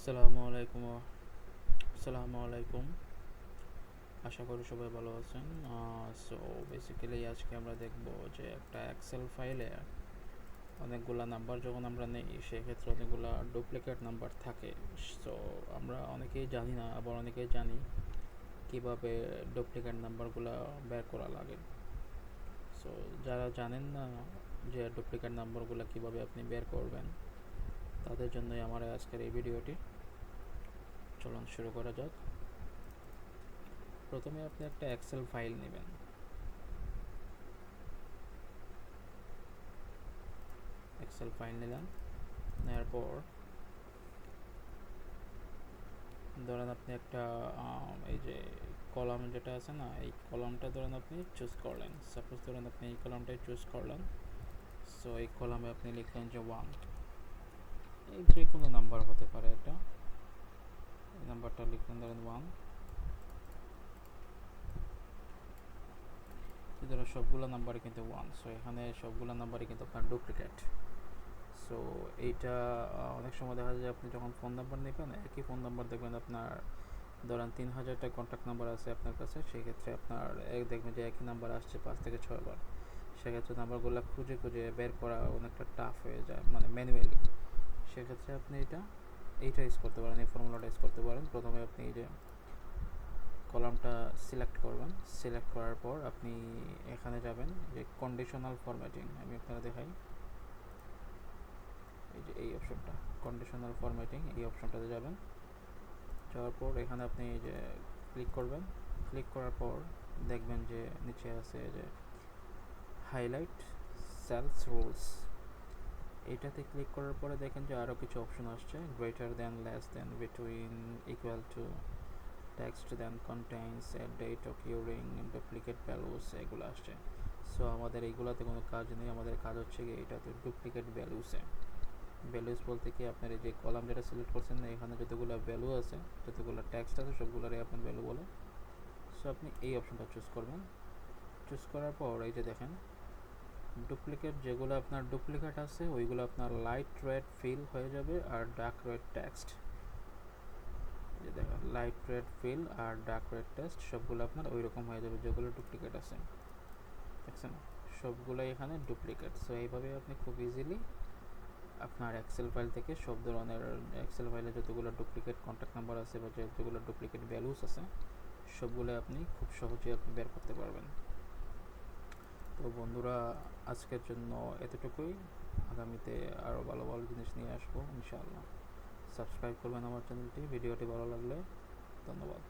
আসসালামু আলাইকুম আসসালামু আলাইকুম। আশা করি সবাই ভালো আছেন। সো বেসিক্যালি আজকে আমরা দেখব যে একটা এক্সেল ফাইলে অনেকগুলা নাম্বার যখন আমরা নেই সেক্ষেত্রে অনেকগুলা ডুপ্লিকেট নাম্বার থাকে। সো আমরা অনেকেই জানি না, আবার অনেকেই জানি কিভাবে ডুপ্লিকেট নাম্বারগুলো বের করা লাগে। সো যারা জানেন না যে ডুপ্লিকেট নাম্বারগুলো কিভাবে আপনি বের করবেন, তাদের জন্যই আমার আজকের এই ভিডিওটি। চলুন শুরু করা যাক। প্রথমে আপনি একটা এক্সেল ফাইল নেবেন। এক্সেল ফাইল নিলাম, নেওয়ার পর ধরেন আপনি একটা এই যে কলাম যেটা আছে না, এই কলামটা ধরেন আপনি চুজ করলেন। সাপোজ ধরেন আপনি এই কলামটাই চুজ করলেন। সো এই কলামে আপনি লিখলেন যে 1, এই যে কোনো নাম্বার হতে পারে, এটা এই নাম্বারটা লিখলেন ধরেন 1। ধরো সবগুলো নাম্বারই কিন্তু 1, সো এখানে সবগুলো নাম্বারই কিন্তু আপনার ডুপ্লিকেট। সো এইটা অনেক সময় দেখা যায় আপনি যখন ফোন নাম্বার নেবেন, একই ফোন নাম্বার দেখবেন আপনার ধরেন 3000টা কন্ট্যাক্ট নাম্বার আছে আপনার কাছে, সেক্ষেত্রে আপনার দেখবেন যে একই নাম্বার আসছে 5 থেকে 6 বার। সেক্ষেত্রে নাম্বারগুলো খুঁজে খুঁজে বের করা অনেকটা টাফ হয়ে যায়, মানে ম্যানুয়ালি। সেক্ষেত্রে আপনি এইটা ইউজ করতে পারেন, এই ফর্মুলাটা ইউজ করতে পারেন। প্রথমে আপনি এই যে কলামটা সিলেক্ট করবেন, সিলেক্ট করার পর আপনি এখানে যাবেন যে কন্ডিশনাল ফরম্যাটিং, আমি আপনারা দেখাই। এই যে এই অপশনটা কন্ডিশনাল ফরম্যাটিং, এই অপশনটাতে যাবেন। যাওয়ার পর এখানে আপনি এই যে ক্লিক করবেন। ক্লিক করার পর দেখবেন যে নিচে আছে যে হাইলাইট সেলস রুলস, এইটাতে ক্লিক করার পরে দেখেন যে আরও কিছু অপশন আসছে, greater than, less than, between, equal to, text than, contains, a date occurring, duplicate values, এগুলো আসছে। সো আমাদের এইগুলোতে কোনো কাজ নেই, আমাদের কাজ হচ্ছে কি এটাতে ডুপ্লিকেট ভ্যালুসে। ভ্যালুস বলতে কি আপনার এই যে কলাম যেটা সিলেক্ট করছেন না, এখানে যতগুলো ভ্যালু আছে, যতগুলো টেক্সট আছে, সবগুলোরই আপনার ভ্যালু বলে। সো আপনি এই অপশনটা চুজ করবেন। চুজ করার পর এই যে দেখেন ডুপ্লিকেট, যেগুলো আপনার ডুপ্লিকেট আছে ওইগুলো আপনার লাইট রেড ফিল হয়ে যাবে, আর ডার্ক রেড টেক্সট, যে দেখেন লাইট রেড ফিল আর ডার্ক রেড টেক্সট সবগুলো আপনার ওই রকম হয়ে যাবে যেগুলো ডুপ্লিকেট আছে। দেখছেন সবগুলোই এখানে ডুপ্লিকেট। সো এইভাবে আপনি খুব ইজিলি আপনার এক্সেল ফাইল থেকে সব ধরনের, এক্সেল ফাইলে যতগুলো ডুপ্লিকেট কন্ট্যাক্ট নাম্বার আছে বা যতগুলো ডুপ্লিকেট ভ্যালুস আছে সবগুলো আপনি খুব সহজেই আপনি বের করতে পারবেন। তো বন্ধুরা, আজকের জন্য এতটুকুই। আগামীতে আরও ভালো ভালো জিনিস নিয়ে আসবো ইনশাআল্লাহ। সাবস্ক্রাইব করবেন আমার চ্যানেলটি, ভিডিওটি ভালো লাগলে। ধন্যবাদ।